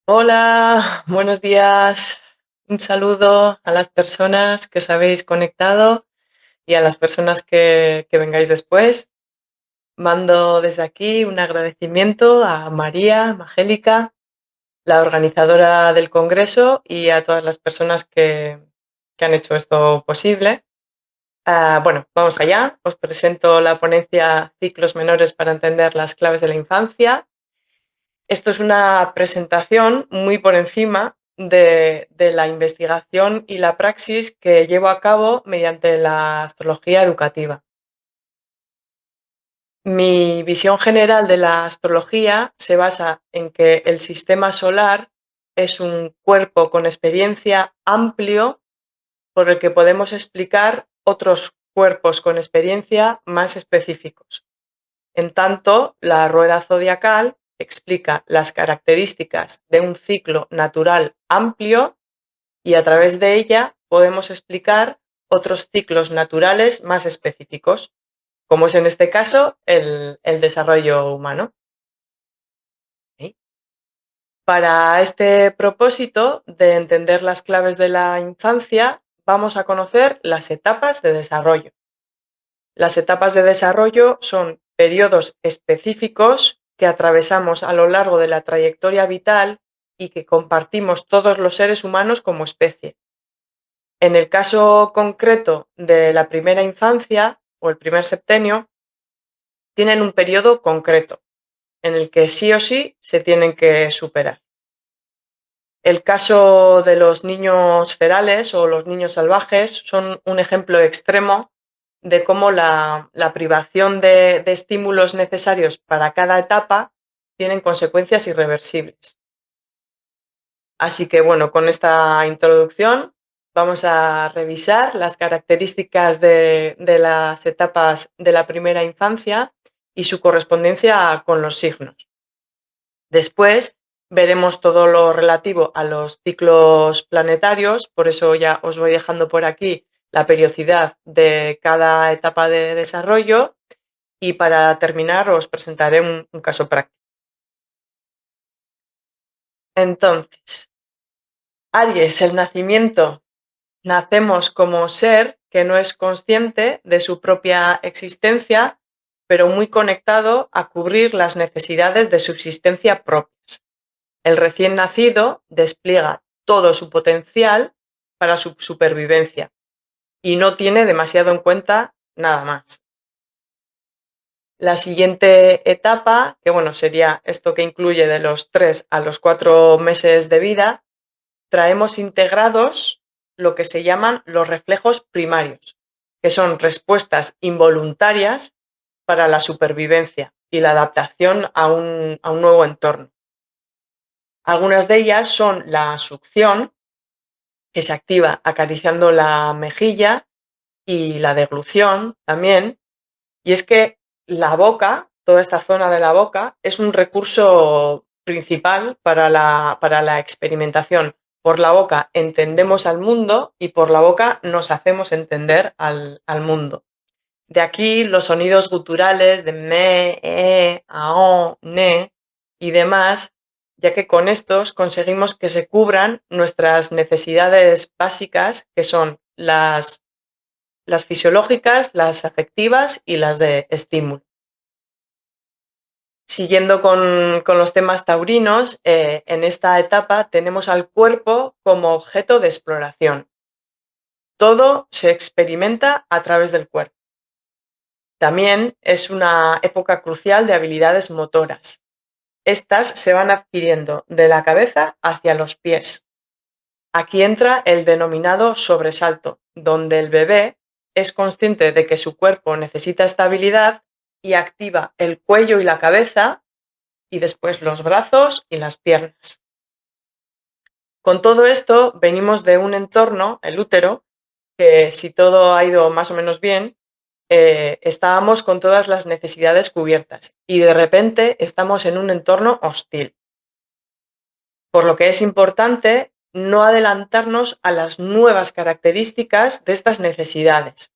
Hola, buenos días. Un saludo a las personas que os habéis conectado y a las personas que vengáis después. Mando desde aquí un agradecimiento a María Magélica, la organizadora del Congreso, y a todas las personas que han hecho esto posible. Bueno, vamos allá. Os presento la ponencia Ciclos menores para entender las claves de la infancia. Esto es una presentación muy por encima de la investigación y la praxis que llevo a cabo mediante la astrología educativa. Mi visión general de la astrología se basa en que el sistema solar es un cuerpo con experiencia amplio por el que podemos explicar otros cuerpos con experiencia más específicos. En tanto, la rueda zodiacal explica las características de un ciclo natural amplio y a través de ella podemos explicar otros ciclos naturales más específicos, como es en este caso el desarrollo humano. ¿Sí? Para este propósito de entender las claves de la infancia, vamos a conocer las etapas de desarrollo. Las etapas de desarrollo son periodos específicos que atravesamos a lo largo de la trayectoria vital y que compartimos todos los seres humanos como especie. En el caso concreto de la primera infancia o el primer septenio, tienen un periodo concreto en el que sí o sí se tienen que superar. El caso de los niños ferales o los niños salvajes son un ejemplo extremo de cómo la privación de estímulos necesarios para cada etapa tienen consecuencias irreversibles. Así que bueno, con esta introducción vamos a revisar las características de las etapas de la primera infancia y su correspondencia con los signos. Después veremos todo lo relativo a los ciclos planetarios, por eso ya os voy dejando por aquí la periodicidad de cada etapa de desarrollo y para terminar os presentaré un caso práctico. Entonces, Aries, el nacimiento. Nacemos como ser que no es consciente de su propia existencia, pero muy conectado a cubrir las necesidades de subsistencia propias. El recién nacido despliega todo su potencial para su supervivencia y no tiene demasiado en cuenta nada más. La siguiente etapa, que bueno, sería esto que incluye de los 3 a los 4 meses de vida, traemos integrados lo que se llaman los reflejos primarios, que son respuestas involuntarias para la supervivencia y la adaptación a un nuevo entorno. Algunas de ellas son la succión, que se activa acariciando la mejilla, y la deglución también. Y es que la boca, toda esta zona de la boca, es un recurso principal para la experimentación. Por la boca entendemos al mundo y por la boca nos hacemos entender al mundo. De aquí los sonidos guturales de me, ao, ne y demás, ya que con estos conseguimos que se cubran nuestras necesidades básicas, que son las fisiológicas, las afectivas y las de estímulo. Siguiendo con los temas taurinos, en esta etapa tenemos al cuerpo como objeto de exploración. Todo se experimenta a través del cuerpo. También es una época crucial de habilidades motoras. Estas se van adquiriendo de la cabeza hacia los pies. Aquí entra el denominado sobresalto, donde el bebé es consciente de que su cuerpo necesita estabilidad y activa el cuello y la cabeza y después los brazos y las piernas. Con todo esto venimos de un entorno, el útero, que si todo ha ido más o menos bien, estábamos con todas las necesidades cubiertas y de repente estamos en un entorno hostil. Por lo que es importante no adelantarnos a las nuevas características de estas necesidades,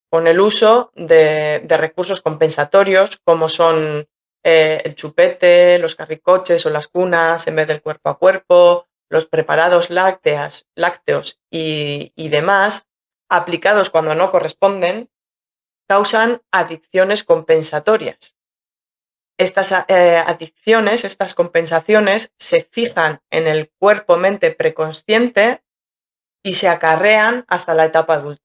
con el uso de recursos compensatorios como son el chupete, los carricoches o las cunas en vez del cuerpo a cuerpo, los preparados lácteos y demás, aplicados cuando no corresponden, causan adicciones compensatorias. Estas adicciones, estas compensaciones, se fijan en el cuerpo-mente preconsciente y se acarrean hasta la etapa adulta.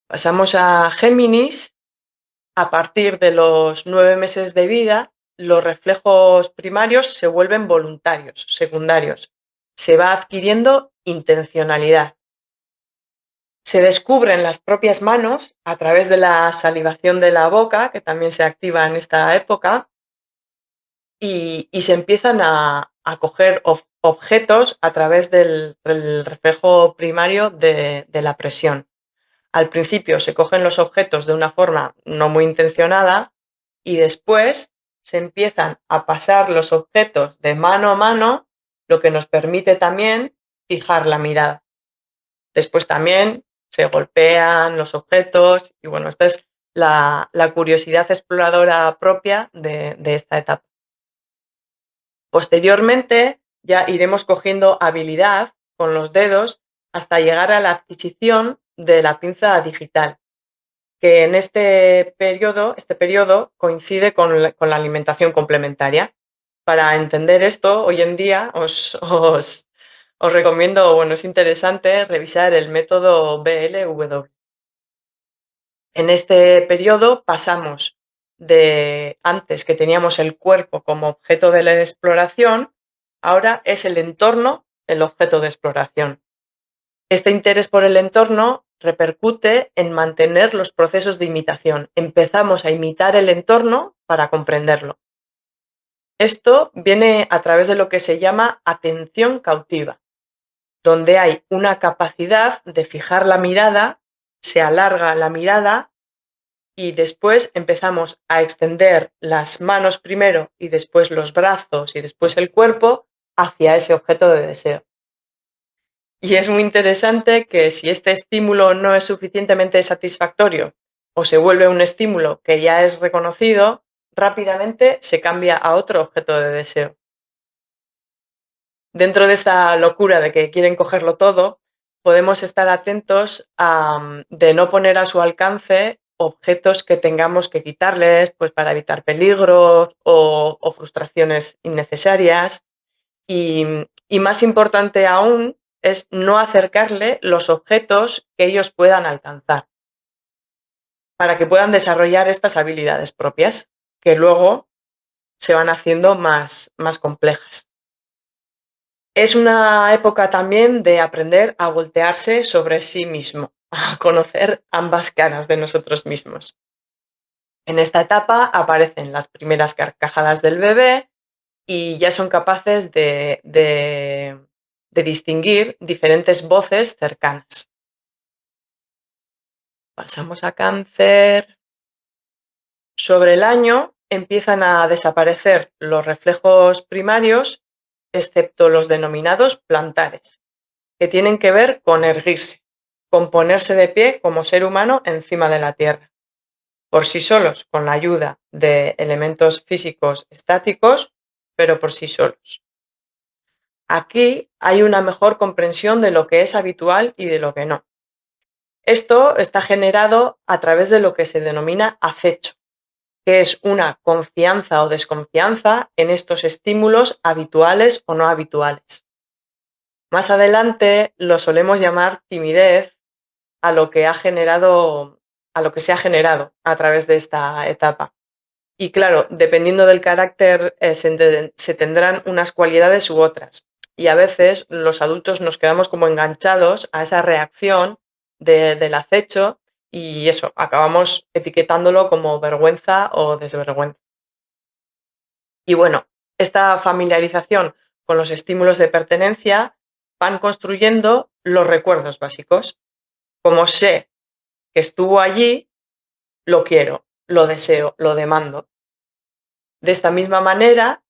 Pasamos a Géminis. A partir de los 9 meses de vida, los reflejos primarios se vuelven voluntarios, secundarios. Se va adquiriendo intencionalidad. Se descubren las propias manos a través de la salivación de la boca, que también se activa en esta época, y se empiezan a coger objetos a través del reflejo primario de la presión. Al principio se cogen los objetos de una forma no muy intencionada y después se empiezan a pasar los objetos de mano a mano, lo que nos permite también fijar la mirada. Después también se golpean los objetos y bueno, esta es la curiosidad exploradora propia de esta etapa. Posteriormente ya iremos cogiendo habilidad con los dedos hasta llegar a la adquisición de la pinza digital, que en este periodo coincide con la alimentación complementaria. Para entender esto, hoy en día os recomiendo, bueno, es interesante revisar el método BLW. En este periodo pasamos de antes que teníamos el cuerpo como objeto de la exploración, ahora es el entorno el objeto de exploración. Este interés por el entorno repercute en mantener los procesos de imitación. Empezamos a imitar el entorno para comprenderlo. Esto viene a través de lo que se llama atención cautiva, donde hay una capacidad de fijar la mirada, se alarga la mirada y después empezamos a extender las manos primero y después los brazos y después el cuerpo hacia ese objeto de deseo. Y es muy interesante que si este estímulo no es suficientemente satisfactorio o se vuelve un estímulo que ya es reconocido, rápidamente se cambia a otro objeto de deseo. Dentro de esta locura de que quieren cogerlo todo, podemos estar atentos de no poner a su alcance objetos que tengamos que quitarles, pues para evitar peligros o frustraciones innecesarias. Y más importante aún es no acercarle los objetos que ellos puedan alcanzar, para que puedan desarrollar estas habilidades propias, que luego se van haciendo más complejas. Es una época también de aprender a voltearse sobre sí mismo, a conocer ambas caras de nosotros mismos. En esta etapa aparecen las primeras carcajadas del bebé y ya son capaces de distinguir diferentes voces cercanas. Pasamos a Cáncer. Sobre el año empiezan a desaparecer los reflejos primarios, excepto los denominados plantares, que tienen que ver con erguirse, con ponerse de pie como ser humano encima de la tierra, por sí solos, con la ayuda de elementos físicos estáticos, pero por sí solos. Aquí hay una mejor comprensión de lo que es habitual y de lo que no. Esto está generado a través de lo que se denomina acecho, que es una confianza o desconfianza en estos estímulos habituales o no habituales. Más adelante lo solemos llamar timidez a lo que se ha generado a través de esta etapa. Y claro, dependiendo del carácter, se tendrán unas cualidades u otras. Y a veces los adultos nos quedamos como enganchados a esa reacción del acecho y eso, acabamos etiquetándolo como vergüenza o desvergüenza. Y bueno, esta familiarización con los estímulos de pertenencia van construyendo los recuerdos básicos. Como sé que estuvo allí, lo quiero, lo deseo, lo demando. De esta misma manera,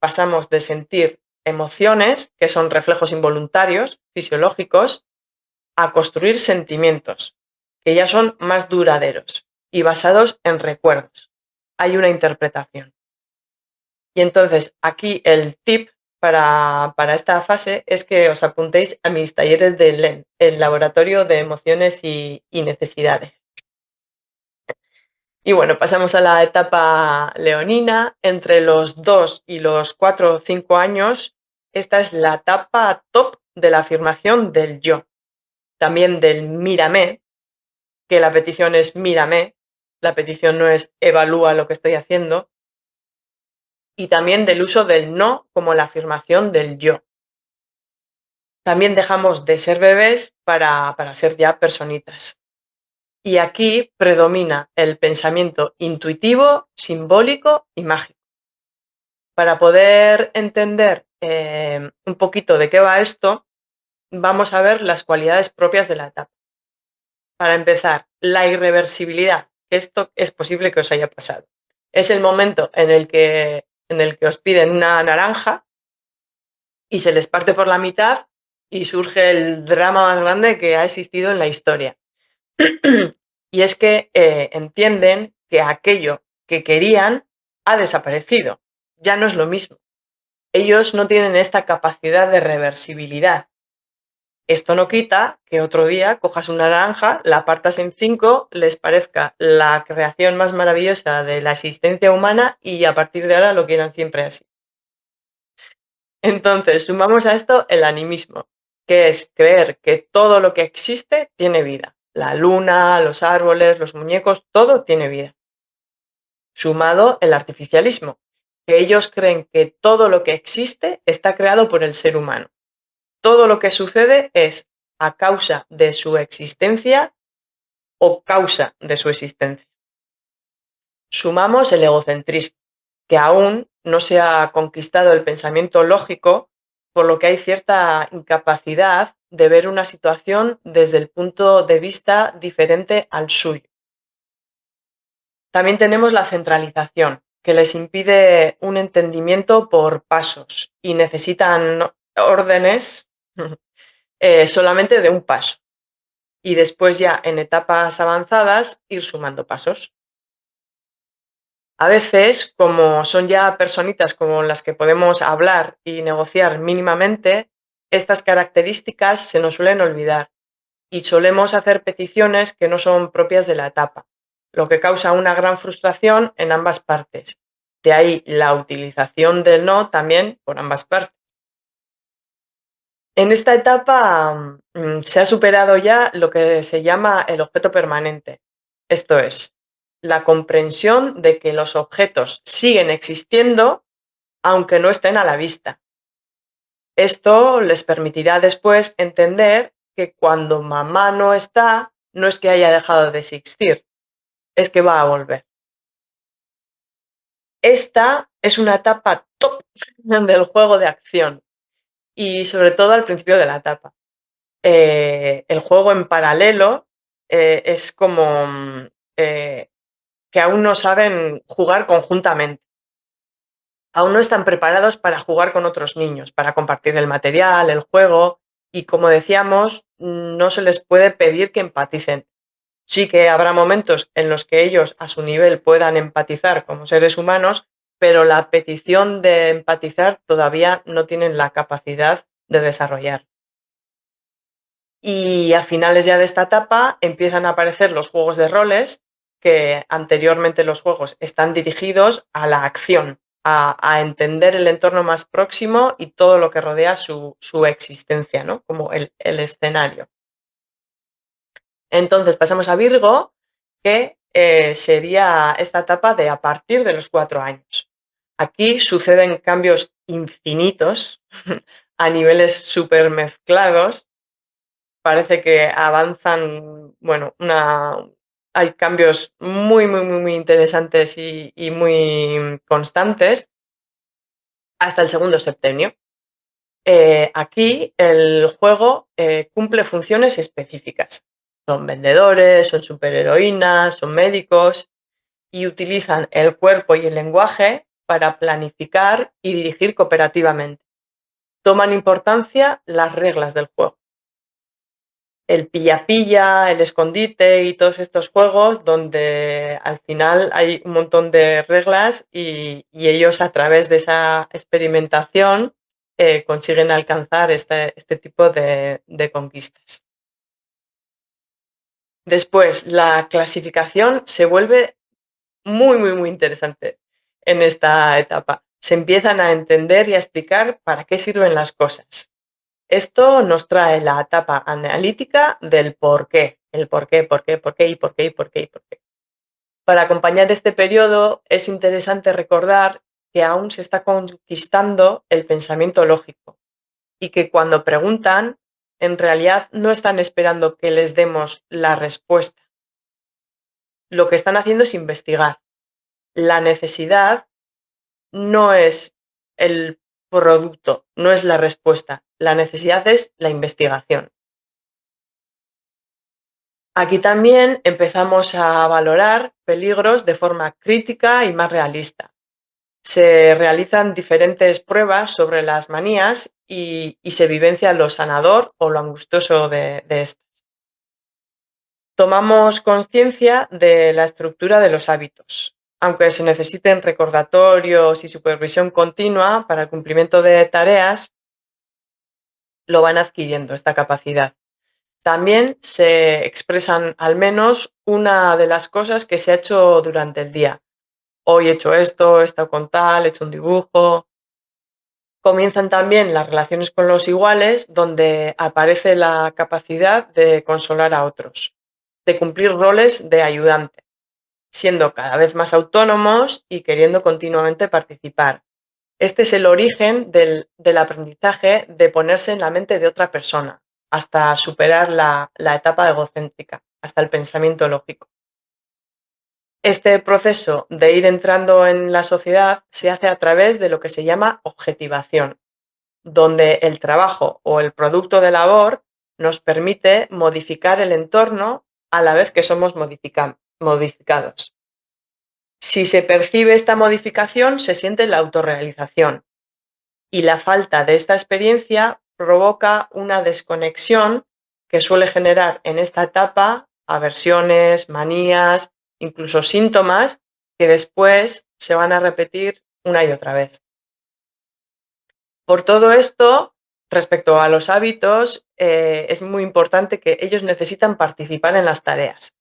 pasamos de sentir emociones, que son reflejos involuntarios, fisiológicos, a construir sentimientos, que ya son más duraderos. y basados en recuerdos. Hay una interpretación. Y entonces aquí el tip para esta fase es que os apuntéis a mis talleres de LEN, el Laboratorio de Emociones y Necesidades. Y bueno, pasamos a la etapa leonina. Entre los 2 y los 4 o 5 años, esta es la etapa top de la afirmación del yo. También del mírame, que la petición es mírame, la petición no es evalúa lo que estoy haciendo. Y también del uso del no como la afirmación del yo. También dejamos de ser bebés para ser ya personitas. Y aquí predomina el pensamiento intuitivo, simbólico y mágico. Para poder entender un poquito de qué va esto, vamos a ver las cualidades propias de la etapa. Para empezar, la irreversibilidad. Esto es posible que os haya pasado. Es el momento en el que os piden una naranja y se les parte por la mitad y surge el drama más grande que ha existido en la historia. Y es que entienden que aquello que querían ha desaparecido, ya no es lo mismo. Ellos no tienen esta capacidad de reversibilidad. Esto no quita que otro día cojas una naranja, la partas en 5, les parezca la creación más maravillosa de la existencia humana y a partir de ahora lo quieran siempre así. Entonces, sumamos a esto el animismo, que es creer que todo lo que existe tiene vida. La luna, los árboles, los muñecos, todo tiene vida. Sumado el artificialismo, que ellos creen que todo lo que existe está creado por el ser humano. Todo lo que sucede es a causa de su existencia o causa de su existencia. Sumamos el egocentrismo, que aún no se ha conquistado el pensamiento lógico, por lo que hay cierta incapacidad de ver una situación desde el punto de vista diferente al suyo. También tenemos la centralización, que les impide un entendimiento por pasos y necesitan órdenes solamente de un paso. Y después ya en etapas avanzadas ir sumando pasos. A veces, como son ya personitas con las que podemos hablar y negociar mínimamente, estas características se nos suelen olvidar y solemos hacer peticiones que no son propias de la etapa, lo que causa una gran frustración en ambas partes. De ahí la utilización del no también por ambas partes. En esta etapa se ha superado ya lo que se llama el objeto permanente. Esto es, la comprensión de que los objetos siguen existiendo aunque no estén a la vista. Esto les permitirá después entender que cuando mamá no está, no es que haya dejado de existir, es que va a volver. Esta es una etapa top del juego de acción y sobre todo al principio de la etapa. El juego en paralelo es como que aún no saben jugar conjuntamente. Aún no están preparados para jugar con otros niños, para compartir el material, el juego y, como decíamos, no se les puede pedir que empaticen. Sí que habrá momentos en los que ellos a su nivel puedan empatizar como seres humanos, pero la petición de empatizar todavía no tienen la capacidad de desarrollar. Y a finales ya de esta etapa empiezan a aparecer los juegos de roles, que anteriormente los juegos están dirigidos a la acción, a entender el entorno más próximo y todo lo que rodea su existencia, ¿no? Como el escenario. Entonces pasamos a Virgo, que sería esta etapa de a partir de los 4 años. Aquí suceden cambios infinitos a niveles súper mezclados. Parece que avanzan, bueno, hay cambios muy, muy, muy, muy interesantes y muy constantes hasta el segundo septenio. Aquí el juego cumple funciones específicas. Son vendedores, son superheroínas, son médicos y utilizan el cuerpo y el lenguaje para planificar y dirigir cooperativamente. Toman importancia las reglas del juego. el pilla-pilla, el escondite y todos estos juegos donde al final hay un montón de reglas y ellos a través de esa experimentación consiguen alcanzar este tipo de conquistas. Después, la clasificación se vuelve muy, muy, muy interesante en esta etapa. Se empiezan a entender y a explicar para qué sirven las cosas. Esto nos trae la etapa analítica del por qué, el por qué, por qué, por qué y por qué y por qué y por qué. Para acompañar este periodo es interesante recordar que aún se está conquistando el pensamiento lógico y que cuando preguntan, en realidad no están esperando que les demos la respuesta. Lo que están haciendo es investigar. La necesidad no es el producto, no es la respuesta. La necesidad es la investigación. Aquí también empezamos a valorar peligros de forma crítica y más realista. Se realizan diferentes pruebas sobre las manías y se vivencia lo sanador o lo angustioso de estas. Tomamos conciencia de la estructura de los hábitos. Aunque se necesiten recordatorios y supervisión continua para el cumplimiento de tareas, lo van adquiriendo esta capacidad. También se expresan al menos una de las cosas que se ha hecho durante el día. Hoy he hecho esto, he estado con tal, he hecho un dibujo. Comienzan también las relaciones con los iguales, donde aparece la capacidad de consolar a otros, de cumplir roles de ayudante, siendo cada vez más autónomos y queriendo continuamente participar. Este es el origen del aprendizaje de ponerse en la mente de otra persona, hasta superar la etapa egocéntrica, hasta el pensamiento lógico. Este proceso de ir entrando en la sociedad se hace a través de lo que se llama objetivación, donde el trabajo o el producto de labor nos permite modificar el entorno a la vez que somos modificados. Si se percibe esta modificación, se siente la autorrealización y la falta de esta experiencia provoca una desconexión que suele generar en esta etapa aversiones, manías, incluso síntomas que después se van a repetir una y otra vez. Por todo esto, respecto a los hábitos, es muy importante que ellos necesitan participar en las tareas.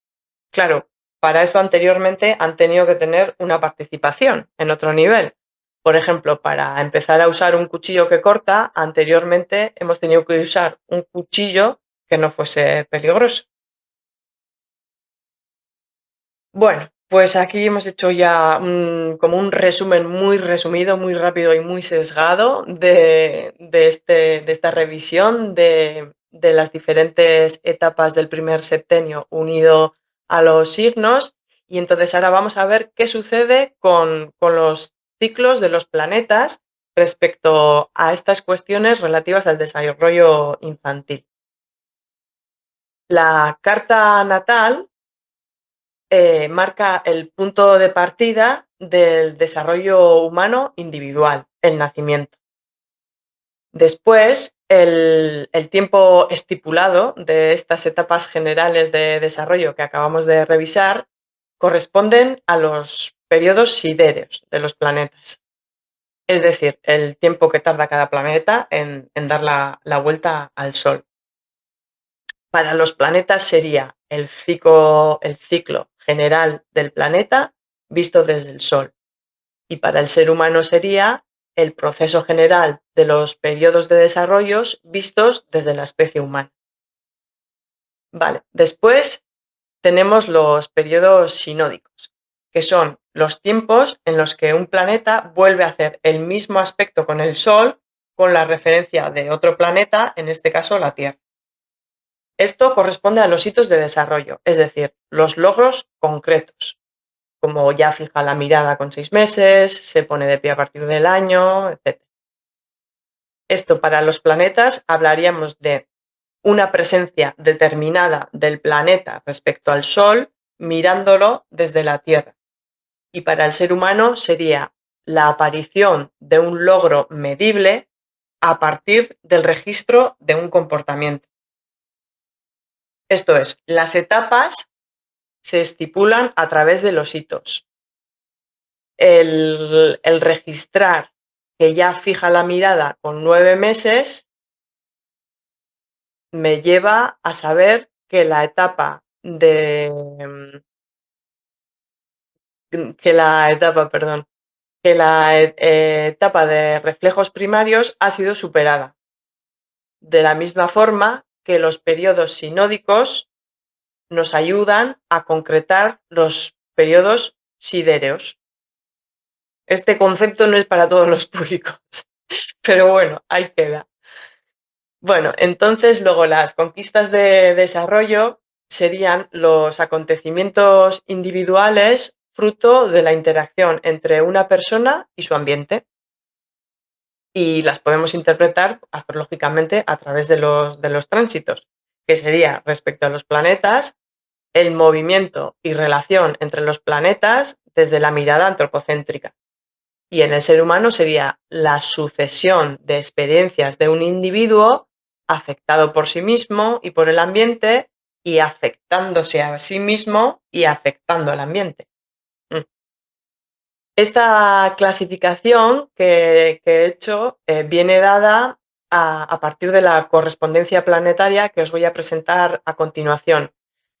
Claro, para eso anteriormente han tenido que tener una participación en otro nivel. Por ejemplo, para empezar a usar un cuchillo que corta, anteriormente hemos tenido que usar un cuchillo que no fuese peligroso. Bueno, pues aquí hemos hecho ya como un resumen muy resumido, muy rápido y muy sesgado de esta revisión de las diferentes etapas del primer septenio unido a los signos. Y entonces ahora vamos a ver qué sucede con los ciclos de los planetas respecto a estas cuestiones relativas al desarrollo infantil. La carta natal marca el punto de partida del desarrollo humano individual, el nacimiento. Después, el tiempo estipulado de estas etapas generales de desarrollo que acabamos de revisar corresponden a los periodos sidéreos de los planetas, es decir, el tiempo que tarda cada planeta en dar la vuelta al Sol. Para los planetas sería el ciclo general del planeta visto desde el Sol. Y para el ser humano sería el proceso general de los periodos de desarrollo vistos desde la especie humana. Vale, después tenemos los periodos sinódicos, que son los tiempos en los que un planeta vuelve a hacer el mismo aspecto con el Sol con la referencia de otro planeta, en este caso la Tierra. Esto corresponde a los hitos de desarrollo, es decir, los logros concretos, como ya fija la mirada con 6 meses, se pone de pie a partir del año, etc. Esto para los planetas hablaríamos de una presencia determinada del planeta respecto al Sol mirándolo desde la Tierra. Y para el ser humano sería la aparición de un logro medible a partir del registro de un comportamiento. Esto es, las etapas se estipulan a través de los hitos. El registrar que ya fija la mirada con 9 meses me lleva a saber que la etapa perdón, que la etapa de reflejos primarios ha sido superada. De la misma forma que los periodos sinódicos nos ayudan a concretar los periodos sidéreos. Este concepto no es para todos los públicos, pero bueno, ahí queda. Bueno, entonces luego las conquistas de desarrollo serían los acontecimientos individuales fruto de la interacción entre una persona y su ambiente. Y las podemos interpretar astrológicamente a través de los tránsitos, que sería respecto a los planetas, el movimiento y relación entre los planetas desde la mirada antropocéntrica. Y en el ser humano sería la sucesión de experiencias de un individuo afectado por sí mismo y por el ambiente y afectándose a sí mismo y afectando al ambiente. Mm. Esta clasificación que he hecho viene dada a partir de la correspondencia planetaria que os voy a presentar a continuación.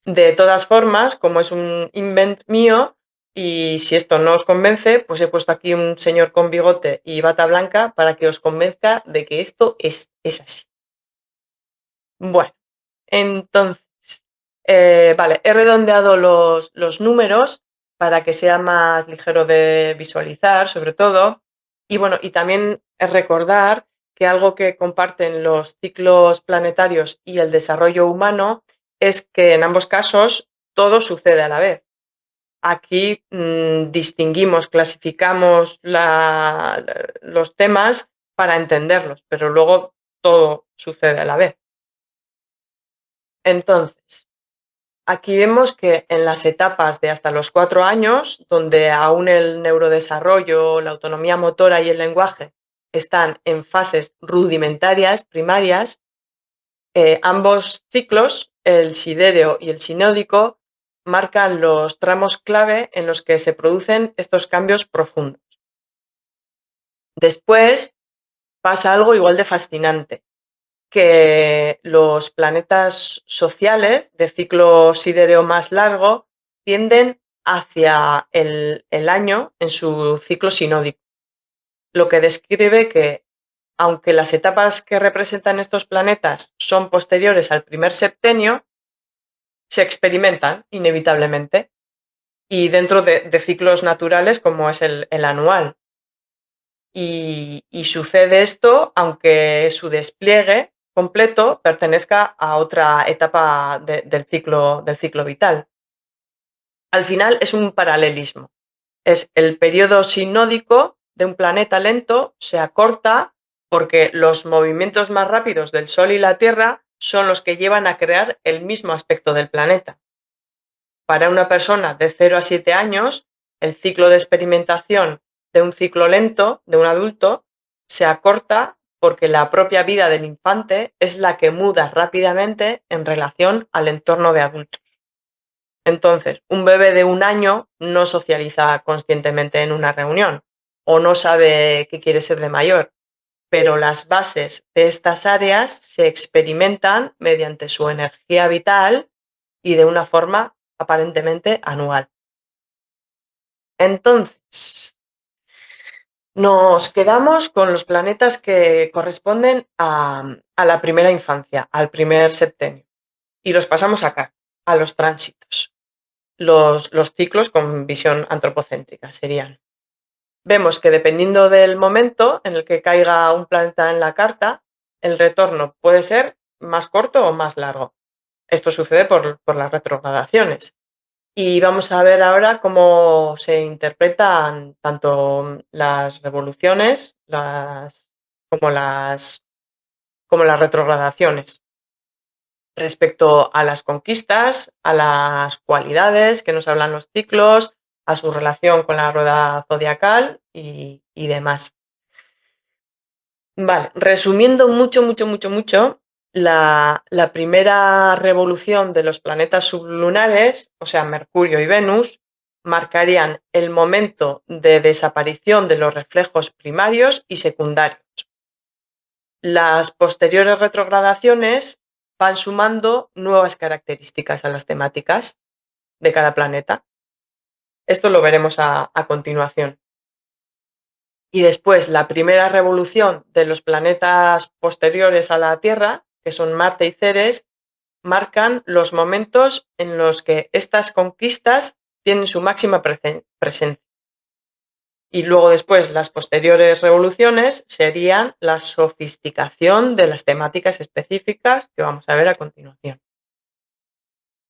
De todas formas, como es un invent mío, y si esto no os convence, pues he puesto aquí un señor con bigote y bata blanca para que os convenzca de que esto es así. Bueno, entonces, vale, he redondeado los números para que sea más ligero de visualizar, sobre todo. Y bueno, y también recordar que algo que comparten los ciclos planetarios y el desarrollo humano es que en ambos casos todo sucede a la vez. Aquí distinguimos, clasificamos los temas para entenderlos, pero luego todo sucede a la vez. Entonces, aquí vemos que en las etapas de hasta los 4 años, donde aún el neurodesarrollo, la autonomía motora y el lenguaje están en fases rudimentarias, primarias, ambos ciclos, el sidéreo y el sinódico, marcan los tramos clave en los que se producen estos cambios profundos. Después pasa algo igual de fascinante, que los planetas sociales de ciclo sidéreo más largo tienden hacia el año en su ciclo sinódico, lo que describe que, aunque las etapas que representan estos planetas son posteriores al primer septenio, se experimentan inevitablemente y dentro de ciclos naturales como es el anual. Y sucede esto aunque su despliegue completo pertenezca a otra etapa del ciclo vital. Al final es un paralelismo. Es el periodo sinódico de un planeta lento se acorta porque los movimientos más rápidos del Sol y la Tierra son los que llevan a crear el mismo aspecto del planeta. Para una persona de 0 a 7 años, el ciclo de experimentación de un ciclo lento, de un adulto, se acorta porque la propia vida del infante es la que muda rápidamente en relación al entorno de adultos. Entonces, un bebé de 1 año no socializa conscientemente en una reunión o no sabe qué quiere ser de mayor, pero las bases de estas áreas se experimentan mediante su energía vital y de una forma aparentemente anual. Entonces, nos quedamos con los planetas que corresponden a la primera infancia, al primer septenio, y los pasamos acá, a los tránsitos. Los ciclos con visión antropocéntrica serían. Vemos que dependiendo del momento en el que caiga un planeta en la carta, el retorno puede ser más corto o más largo. Esto sucede por las retrogradaciones. Y vamos a ver ahora cómo se interpretan tanto las revoluciones como como las retrogradaciones respecto a las conquistas, a las cualidades que nos hablan los ciclos, a su relación con la rueda zodiacal y demás. Vale, resumiendo mucho, La primera revolución de los planetas sublunares, o sea, Mercurio y Venus, marcarían el momento de desaparición de los reflejos primarios y secundarios. Las posteriores retrogradaciones van sumando nuevas características a las temáticas de cada planeta. Esto lo veremos a continuación. Y después, la primera revolución de los planetas posteriores a la Tierra, que son Marte y Ceres, marcan los momentos en los que estas conquistas tienen su máxima presencia. Y luego después, las posteriores revoluciones serían la sofisticación de las temáticas específicas que vamos a ver a continuación.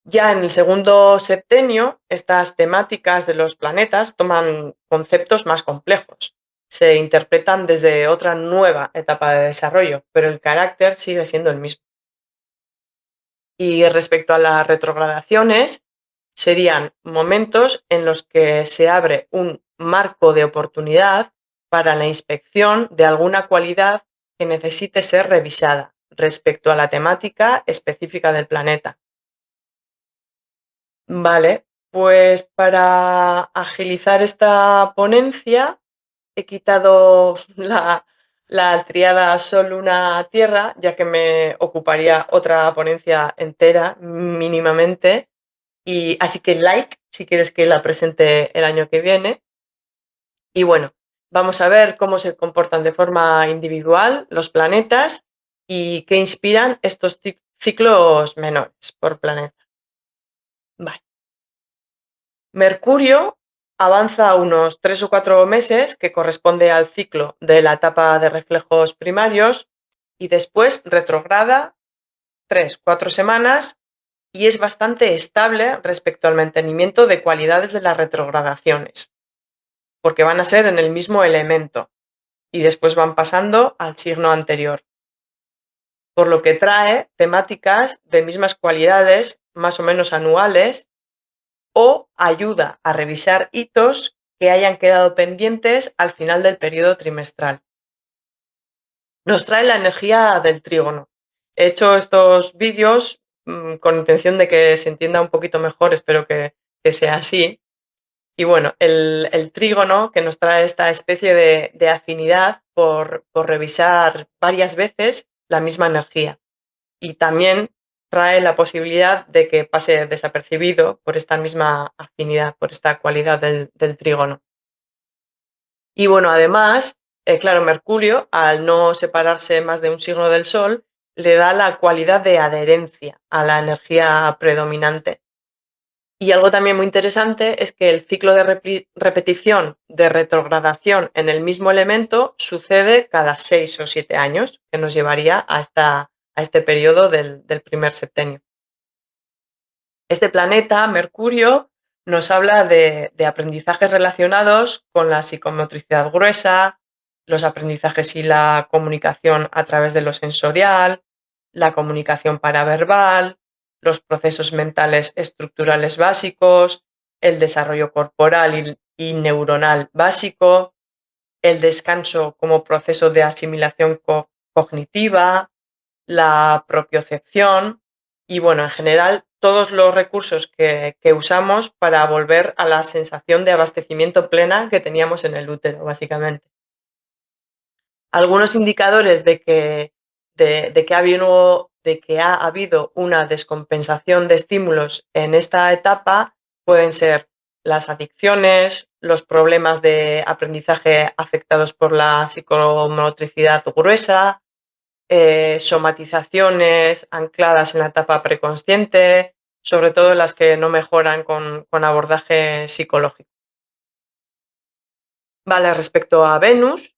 Ya en el segundo septenio, estas temáticas de los planetas toman conceptos más complejos. Se interpretan desde otra nueva etapa de desarrollo, pero el carácter sigue siendo el mismo. Y respecto a las retrogradaciones, serían momentos en los que se abre un marco de oportunidad para la inspección de alguna cualidad que necesite ser revisada respecto a la temática específica del planeta. Vale, pues para agilizar esta ponencia he quitado la tríada Sol, Luna, Tierra, ya que me ocuparía otra ponencia entera mínimamente. Y así que like si quieres que la presente el año que viene. Y bueno, vamos a ver cómo se comportan de forma individual los planetas y qué inspiran estos ciclos menores por planeta. Vale. Mercurio avanza unos 3 o 4 meses, que corresponde al ciclo de la etapa de reflejos primarios, y después retrograda 3 o 4 semanas y es bastante estable respecto al mantenimiento de cualidades de las retrogradaciones, porque van a ser en el mismo elemento y después van pasando al signo anterior, por lo que trae temáticas de mismas cualidades más o menos anuales o ayuda a revisar hitos que hayan quedado pendientes al final del periodo trimestral. Nos trae la energía del trígono. He hecho estos vídeos con intención de que se entienda un poquito mejor, espero que sea así. Y bueno, el trígono que nos trae esta especie de afinidad por revisar varias veces la misma energía. Y también trae la posibilidad de que pase desapercibido por esta misma afinidad, por esta cualidad del trígono. Y bueno, además, claro, Mercurio, al no separarse más de un signo del Sol, le da la cualidad de adherencia a la energía predominante. Y algo también muy interesante es que el ciclo de repetición de retrogradación en el mismo elemento sucede cada 6 o 7 años, que nos llevaría a este periodo del primer septenio. Este planeta, Mercurio, nos habla de aprendizajes relacionados con la psicomotricidad gruesa, los aprendizajes y la comunicación a través de lo sensorial, la comunicación paraverbal, los procesos mentales estructurales básicos, el desarrollo corporal y neuronal básico, el descanso como proceso de asimilación cognitiva, la propiocepción y, bueno, en general, todos los recursos que usamos para volver a la sensación de abastecimiento plena que teníamos en el útero, básicamente. Algunos indicadores de que ha habido una descompensación de estímulos en esta etapa pueden ser las adicciones, los problemas de aprendizaje afectados por la psicomotricidad gruesa, somatizaciones ancladas en la etapa preconsciente, sobre todo las que no mejoran con abordaje psicológico. Vale, respecto a Venus,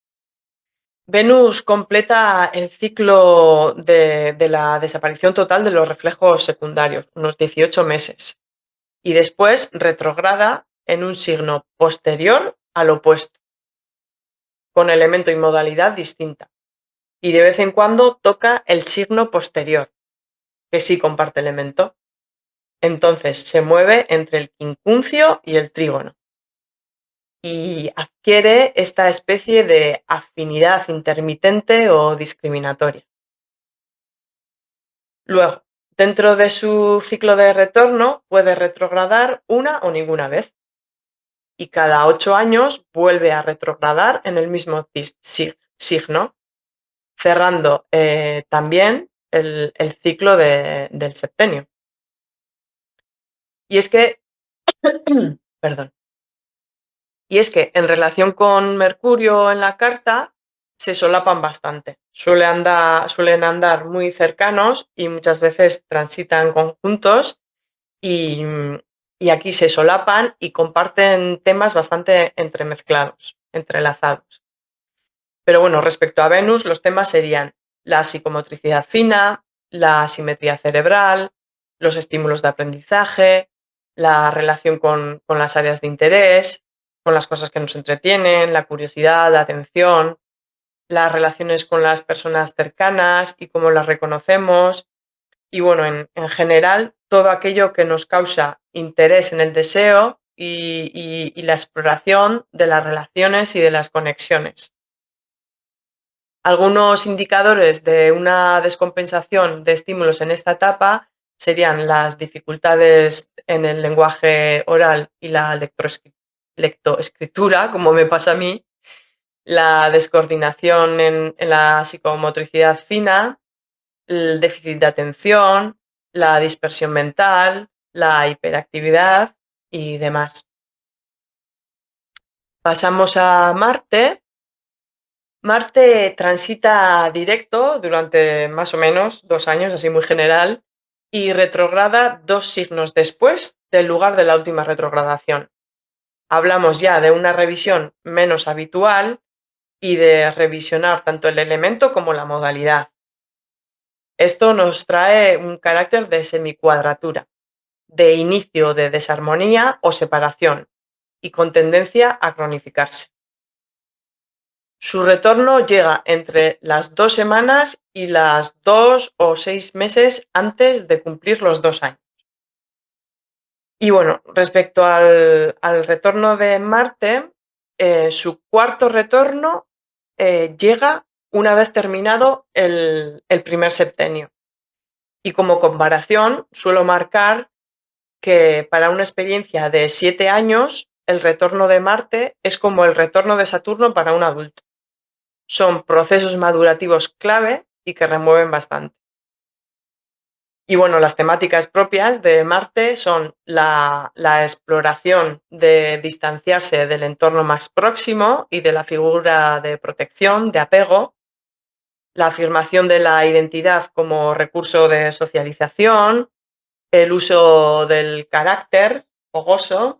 Venus completa el ciclo de la desaparición total de los reflejos secundarios, unos 18 meses, y después retrograda en un signo posterior al opuesto, con elemento y modalidad distinta, y de vez en cuando toca el signo posterior, que sí comparte elemento. Entonces se mueve entre el quincuncio y el trígono y adquiere esta especie de afinidad intermitente o discriminatoria. Luego, dentro de su ciclo de retorno, puede retrogradar una o ninguna vez y cada 8 años vuelve a retrogradar en el mismo signo, cerrando también el ciclo del septenio. Y es que, perdón, y es que en relación con Mercurio en la carta se solapan bastante. Suelen andar muy cercanos y muchas veces transitan conjuntos y, y aquí se solapan y comparten temas bastante entremezclados, entrelazados. Pero bueno, respecto a Venus, los temas serían la psicomotricidad fina, la simetría cerebral, los estímulos de aprendizaje, la relación con las áreas de interés, con las cosas que nos entretienen, la curiosidad, la atención, las relaciones con las personas cercanas y cómo las reconocemos. Y bueno, en general, todo aquello que nos causa interés en el deseo y la exploración de las relaciones y de las conexiones. Algunos indicadores de una descompensación de estímulos en esta etapa serían las dificultades en el lenguaje oral y la lectoescritura, como me pasa a mí, la descoordinación en la psicomotricidad fina, el déficit de atención, la dispersión mental, la hiperactividad y demás. Pasamos a Marte. Marte transita directo durante más o menos 2 años, así muy general, y retrograda 2 signos después del lugar de la última retrogradación. Hablamos ya de una revisión menos habitual y de revisionar tanto el elemento como la modalidad. Esto nos trae un carácter de semicuadratura, de inicio de desarmonía o separación, y con tendencia a cronificarse. Su retorno llega entre las 2 semanas y las 2 o 6 meses antes de cumplir los 2 años. Y bueno, respecto al retorno de Marte, su cuarto retorno llega una vez terminado el primer septenio. Y como comparación, suelo marcar que para una experiencia de 7 años, el retorno de Marte es como el retorno de Saturno para un adulto. Son procesos madurativos clave y que remueven bastante. Y bueno, las temáticas propias de Marte son la exploración de distanciarse del entorno más próximo y de la figura de protección, de apego, la afirmación de la identidad como recurso de socialización, el uso del carácter fogoso,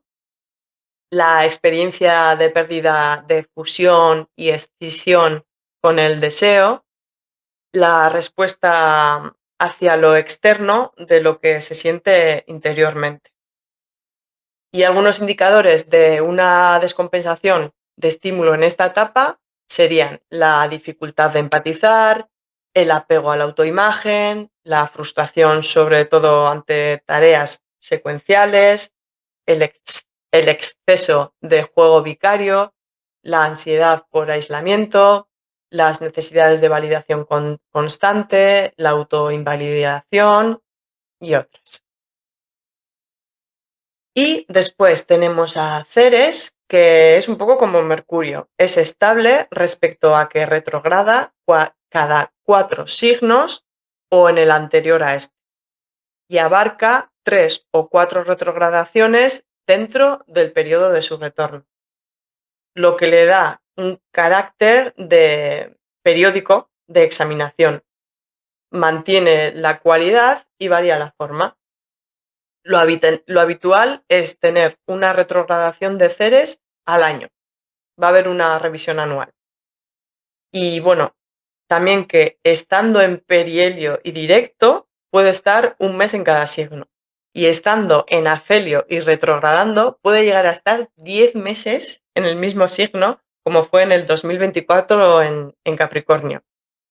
la experiencia de pérdida de fusión y escisión con el deseo, la respuesta hacia lo externo de lo que se siente interiormente. Y algunos indicadores de una descompensación de estímulo en esta etapa serían la dificultad de empatizar, el apego a la autoimagen, la frustración sobre todo ante tareas secuenciales, el exceso de juego vicario, la ansiedad por aislamiento, las necesidades de validación constante, la autoinvalidación y otras. Y después tenemos a Ceres, que es un poco como Mercurio. Es estable respecto a que retrograda cada 4 signos o en el anterior a este. Y abarca 3 o 4 retrogradaciones dentro del periodo de su retorno, lo que le da un carácter de periódico de examinación. Mantiene la cualidad y varía la forma. Lo habitual es tener una retrogradación de Ceres al año. Va a haber una revisión anual. Y bueno, también que estando en perihelio y directo puede estar un mes en cada signo. Y estando en afelio y retrogradando puede llegar a estar 10 meses en el mismo signo, como fue en el 2024 en Capricornio.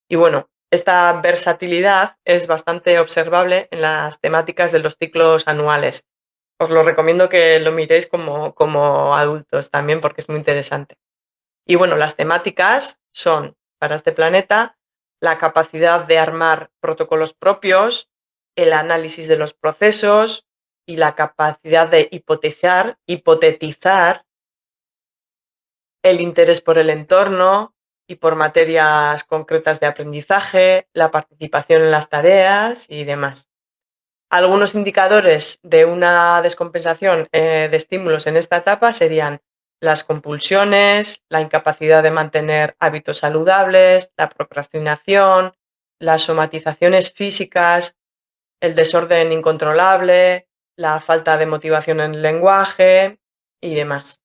Y bueno, esta versatilidad es bastante observable en las temáticas de los ciclos anuales. Os lo recomiendo que lo miréis como adultos también porque es muy interesante. Y bueno, las temáticas son, para este planeta, la capacidad de armar protocolos propios, el análisis de los procesos y la capacidad de hipotetizar el interés por el entorno y por materias concretas de aprendizaje, la participación en las tareas y demás. Algunos indicadores de una descompensación de estímulos en esta etapa serían las compulsiones, la incapacidad de mantener hábitos saludables, la procrastinación, las somatizaciones físicas, el desorden incontrolable, la falta de motivación en el lenguaje y demás.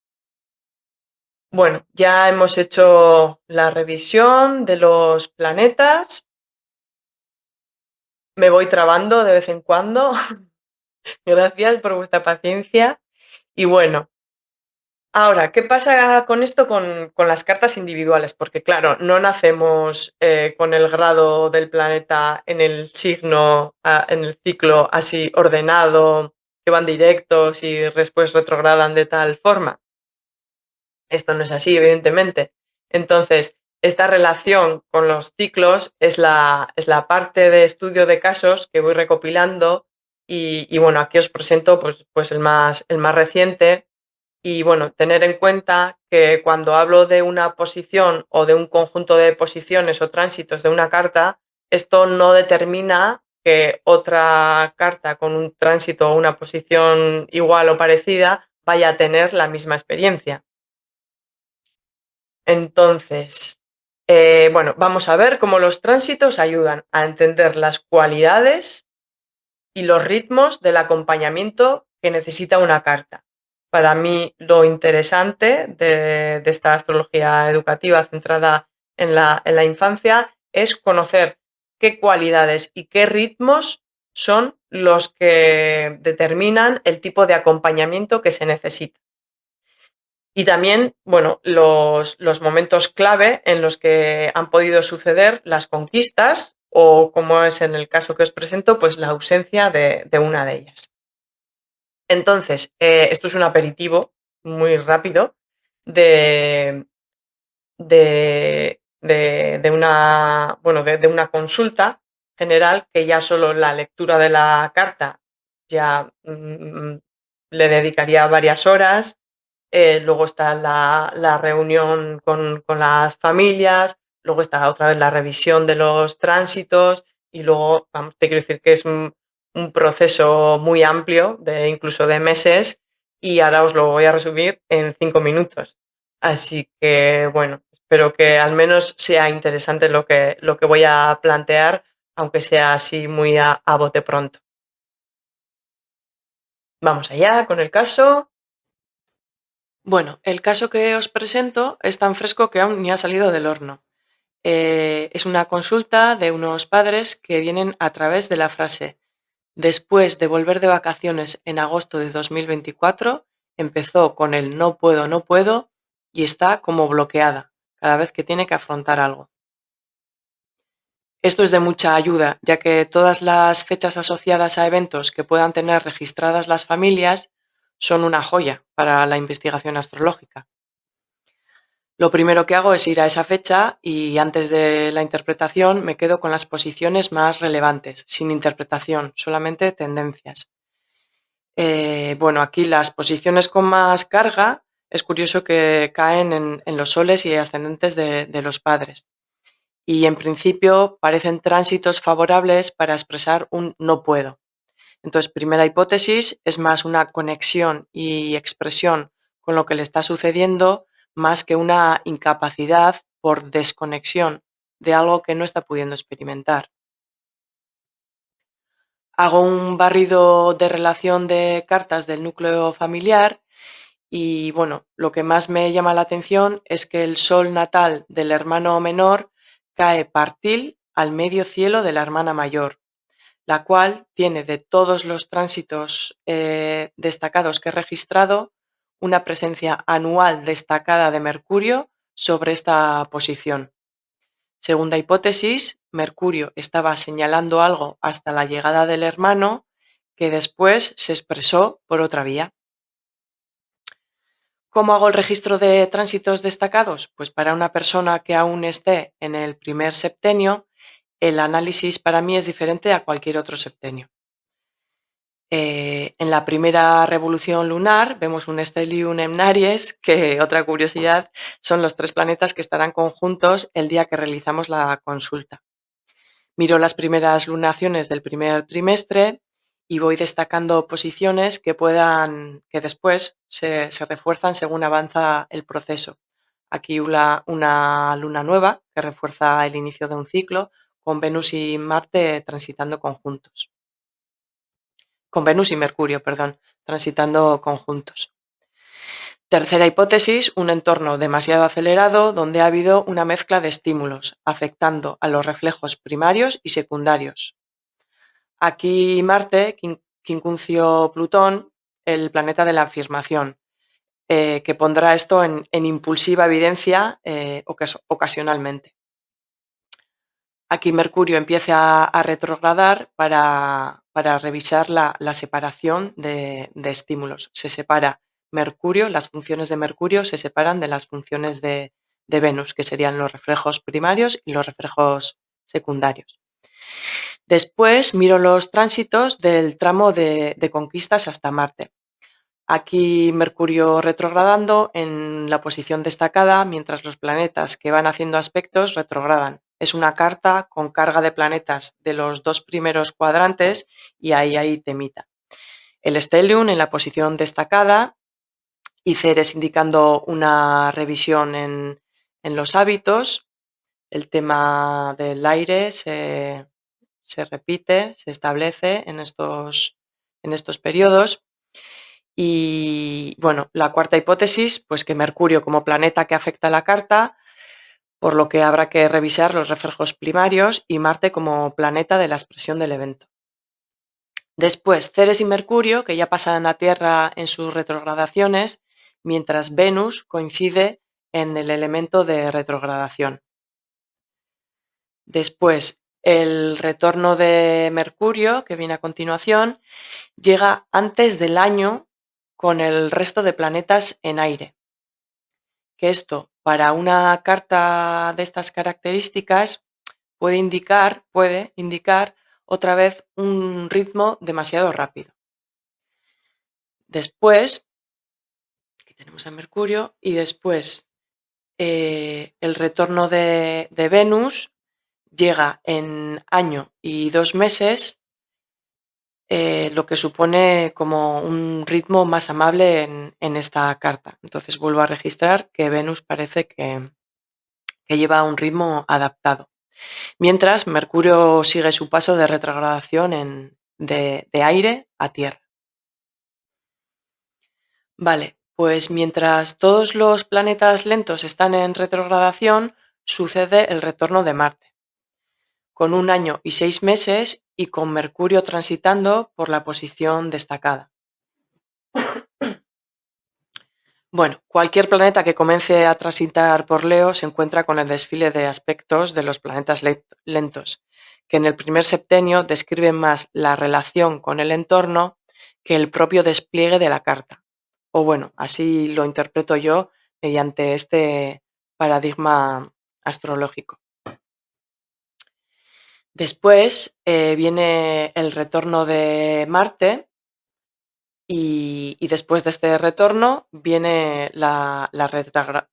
Bueno, ya hemos hecho la revisión de los planetas. Me voy trabando de vez en cuando. Gracias por vuestra paciencia. Y bueno, ahora, ¿qué pasa con esto con las cartas individuales? Porque claro, no nacemos con el grado del planeta en el signo, en el ciclo así ordenado, que van directos y después retrogradan de tal forma. Esto no es así, evidentemente. Entonces, esta relación con los ciclos es la parte de estudio de casos que voy recopilando y bueno, aquí os presento pues el más reciente. Y bueno, tener en cuenta que cuando hablo de una posición o de un conjunto de posiciones o tránsitos de una carta, esto no determina que otra carta con un tránsito o una posición igual o parecida vaya a tener la misma experiencia. Entonces, bueno, vamos a ver cómo los tránsitos ayudan a entender las cualidades y los ritmos del acompañamiento que necesita una carta. Para mí, lo interesante de esta astrología educativa centrada en la infancia es conocer qué cualidades y qué ritmos son los que determinan el tipo de acompañamiento que se necesita. Y también, bueno, los momentos clave en los que han podido suceder las conquistas o, como es en el caso que os presento, pues la ausencia de una de ellas. Entonces, esto es un aperitivo muy rápido de, de una consulta general que ya solo la lectura de la carta ya le dedicaría varias horas. Luego está la reunión con las familias, luego está otra vez la revisión de los tránsitos y luego, vamos, te quiero decir que es un proceso muy amplio, incluso de meses, y ahora os lo voy a resumir en 5 minutos. Así que, bueno, espero que al menos sea interesante lo que voy a plantear, aunque sea así muy a bote pronto. Vamos allá con el caso. Bueno, el caso que os presento es tan fresco que aún ni ha salido del horno. Es una consulta de unos padres que vienen a través de la frase: después de volver de vacaciones en agosto de 2024, empezó con el no puedo, no puedo y está como bloqueada cada vez que tiene que afrontar algo. Esto es de mucha ayuda, ya que todas las fechas asociadas a eventos que puedan tener registradas las familias son una joya para la investigación astrológica. Lo primero que hago es ir a esa fecha y antes de la interpretación me quedo con las posiciones más relevantes, sin interpretación, solamente tendencias. Bueno, aquí las posiciones con más carga es curioso que caen en los soles y ascendentes de los padres. Y en principio parecen tránsitos favorables para expresar un no puedo. Entonces, primera hipótesis, es más una conexión y expresión con lo que le está sucediendo más que una incapacidad por desconexión de algo que no está pudiendo experimentar. Hago un barrido de relación de cartas del núcleo familiar y bueno, lo que más me llama la atención es que el sol natal del hermano menor cae partil al medio cielo de la hermana mayor, la cual tiene, de todos los tránsitos destacados que he registrado, una presencia anual destacada de Mercurio sobre esta posición. Segunda hipótesis, Mercurio estaba señalando algo hasta la llegada del hermano, que después se expresó por otra vía. ¿Cómo hago el registro de tránsitos destacados? Pues para una persona que aún esté en el primer septenio, el análisis para mí es diferente a cualquier otro septenio. En la primera revolución lunar vemos un stellium en Aries, que otra curiosidad son los 3 planetas que estarán conjuntos el día que realizamos la consulta. Miro las primeras lunaciones del primer trimestre y voy destacando posiciones que después se refuerzan según avanza el proceso. Aquí una luna nueva que refuerza el inicio de un ciclo con Venus y Marte transitando conjuntos. Con Venus y Mercurio, perdón, transitando conjuntos. Tercera hipótesis, un entorno demasiado acelerado donde ha habido una mezcla de estímulos, afectando a los reflejos primarios y secundarios. Aquí Marte, quincuncio Plutón, el planeta de la afirmación, que pondrá esto en impulsiva evidencia ocasionalmente. Aquí Mercurio empieza a retrogradar para revisar la separación de estímulos. Se separa Mercurio, las funciones de Mercurio se separan de las funciones de Venus, que serían los reflejos primarios y los reflejos secundarios. Después miro los tránsitos del tramo de conquistas hasta Marte. Aquí Mercurio retrogradando en la posición destacada, mientras los planetas que van haciendo aspectos retrogradan. Es una carta con carga de planetas de los 2 primeros cuadrantes y ahí hay temita. El stellium en la posición destacada y Ceres indicando una revisión en los hábitos. El tema del aire se repite, se establece en estos periodos. Y bueno, la cuarta hipótesis, pues que Mercurio como planeta que afecta a la carta, por lo que habrá que revisar los reflejos primarios, y Marte como planeta de la expresión del evento. Después, Ceres y Mercurio, que ya pasan a Tierra en sus retrogradaciones, mientras Venus coincide en el elemento de retrogradación. Después, el retorno de Mercurio, que viene a continuación, llega antes del año con el resto de planetas en aire. Que esto, para una carta de estas características, puede indicar otra vez un ritmo demasiado rápido. Después, aquí tenemos a Mercurio, y después el retorno de Venus llega en año y 2 meses, lo que supone como un ritmo más amable en esta carta. Entonces vuelvo a registrar que Venus parece que lleva un ritmo adaptado. Mientras Mercurio sigue su paso de retrogradación de aire a tierra. Vale, pues mientras todos los planetas lentos están en retrogradación, sucede el retorno de Marte, con 1 año y 6 meses y con Mercurio transitando por la posición destacada. Bueno, cualquier planeta que comience a transitar por Leo se encuentra con el desfile de aspectos de los planetas lentos, que en el primer septenio describen más la relación con el entorno que el propio despliegue de la carta. O bueno, así lo interpreto yo mediante este paradigma astrológico. Después viene el retorno de Marte, y después de este retorno viene la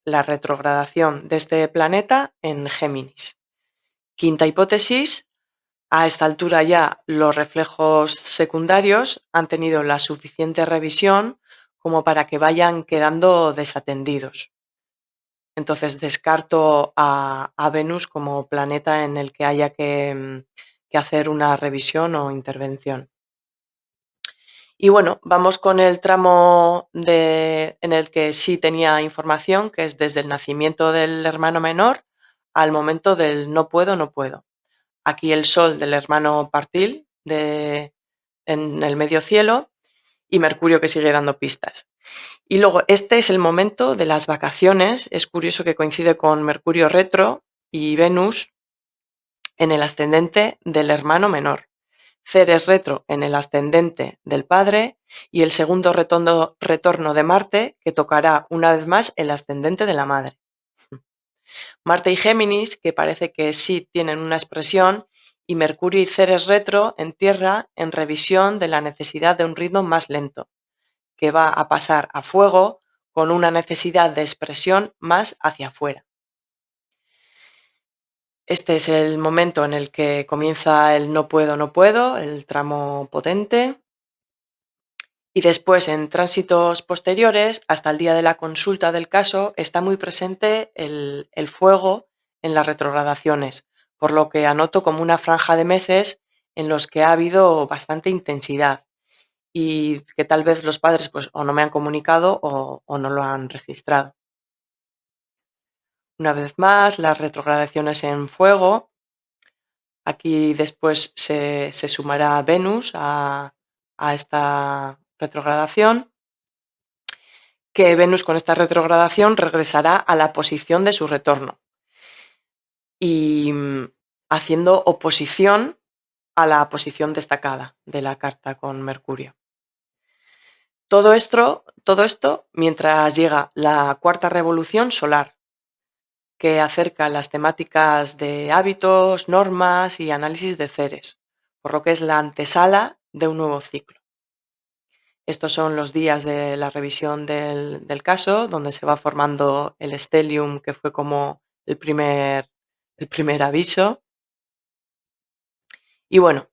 retrogradación de este planeta en Géminis. Quinta hipótesis, a esta altura ya los reflejos secundarios han tenido la suficiente revisión como para que vayan quedando desatendidos. Entonces descarto a Venus como planeta en el que haya que hacer una revisión o intervención. Y bueno, vamos con el tramo en el que sí tenía información, que es desde el nacimiento del hermano menor al momento del no puedo, no puedo. Aquí el sol del hermano partil en el medio cielo y Mercurio que sigue dando pistas. Y luego este es el momento de las vacaciones. Es curioso que coincide con Mercurio retro y Venus en el ascendente del hermano menor. Ceres retro en el ascendente del padre y el segundo retorno de Marte que tocará una vez más el ascendente de la madre. Marte y Géminis, que parece que sí tienen una expresión y Mercurio y Ceres retro en Tierra en revisión de la necesidad de un ritmo más lento, que va a pasar a fuego con una necesidad de expresión más hacia afuera. Este es el momento en el que comienza el no puedo, no puedo, el tramo potente. Y después, en tránsitos posteriores, hasta el día de la consulta del caso, está muy presente el fuego en las retrogradaciones, por lo que anoto como una franja de meses en los que ha habido bastante intensidad y que tal vez los padres pues, o no me han comunicado o no lo han registrado. Una vez más, las retrogradaciones en fuego. Aquí después se sumará Venus a esta retrogradación, que Venus con esta retrogradación regresará a la posición de su retorno y haciendo oposición a la posición destacada de la carta con Mercurio. Todo esto mientras llega la cuarta revolución solar, que acerca las temáticas de hábitos, normas y análisis de Ceres, por lo que es la antesala de un nuevo ciclo. Estos son los días de la revisión del caso, donde se va formando el stellium, que fue como el primer aviso. Y bueno,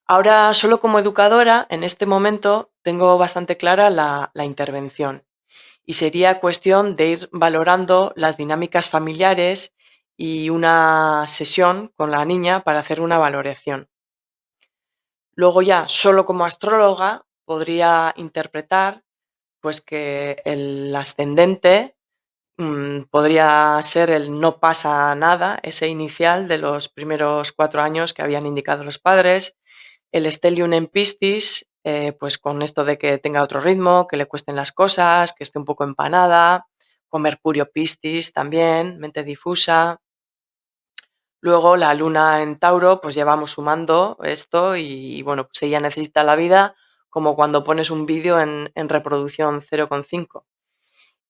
ahora solo como educadora, en este momento, tengo bastante clara la intervención y sería cuestión de ir valorando las dinámicas familiares y una sesión con la niña para hacer una valoración. Luego ya, solo como astróloga, podría interpretar pues que el ascendente podría ser el no pasa nada, ese inicial de los primeros 4 años que habían indicado los padres, el stellium en Piscis, pues con esto de que tenga otro ritmo, que le cuesten las cosas, que esté un poco empanada, con Mercurio Piscis también, mente difusa. Luego la luna en Tauro, pues ya vamos sumando esto y bueno, pues ella necesita la vida como cuando pones un vídeo en reproducción 0,5.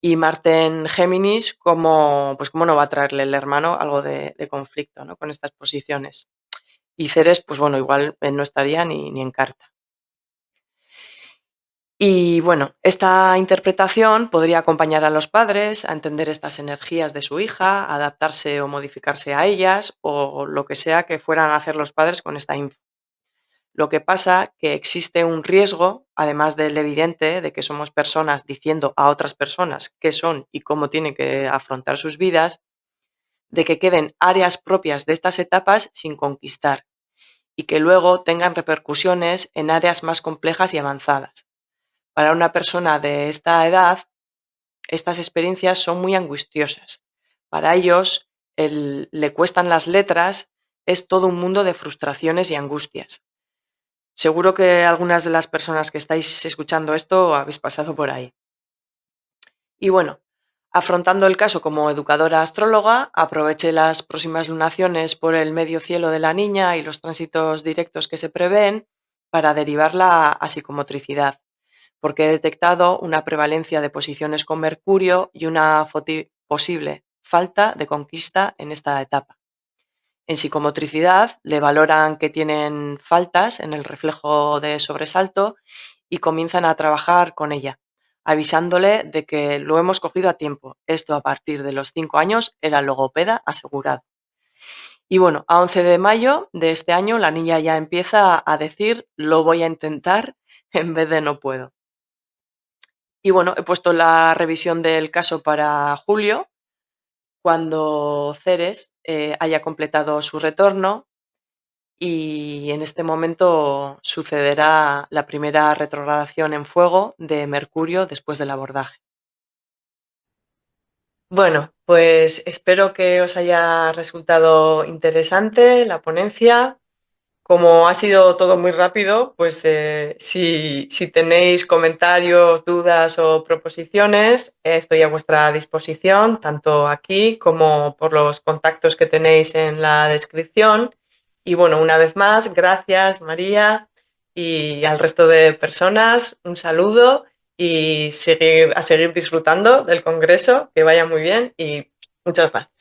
Y Marte en Géminis, pues cómo no va a traerle el hermano algo de conflicto, ¿no? Con estas posiciones. Y Ceres, pues bueno, igual no estaría ni en carta. Y bueno, esta interpretación podría acompañar a los padres a entender estas energías de su hija, adaptarse o modificarse a ellas o lo que sea que fueran a hacer los padres con esta info. Lo que pasa que existe un riesgo, además del evidente, de que somos personas diciendo a otras personas qué son y cómo tienen que afrontar sus vidas, de que queden áreas propias de estas etapas sin conquistar y que luego tengan repercusiones en áreas más complejas y avanzadas. Para una persona de esta edad, estas experiencias son muy angustiosas. Para ellos, le cuestan las letras, es todo un mundo de frustraciones y angustias. Seguro que algunas de las personas que estáis escuchando esto habéis pasado por ahí. Y bueno, afrontando el caso como educadora astróloga, aproveché las próximas lunaciones por el medio cielo de la niña y los tránsitos directos que se prevén para derivarla a psicomotricidad, porque he detectado una prevalencia de posiciones con Mercurio y una posible falta de conquista en esta etapa. En psicomotricidad le valoran que tienen faltas en el reflejo de sobresalto y comienzan a trabajar con ella, avisándole de que lo hemos cogido a tiempo. Esto a partir de los 5 años era logopeda asegurado. Y bueno, a 11 de mayo de este año la niña ya empieza a decir lo voy a intentar en vez de no puedo. Y bueno, he puesto la revisión del caso para julio, cuando Ceres haya completado su retorno y en este momento sucederá la primera retrogradación en fuego de Mercurio después del abordaje. Bueno, pues espero que os haya resultado interesante la ponencia. Como ha sido todo muy rápido, pues si tenéis comentarios, dudas o proposiciones, estoy a vuestra disposición, tanto aquí como por los contactos que tenéis en la descripción. Y bueno, una vez más, gracias María y al resto de personas, un saludo y a seguir disfrutando del congreso, que vaya muy bien y muchas gracias.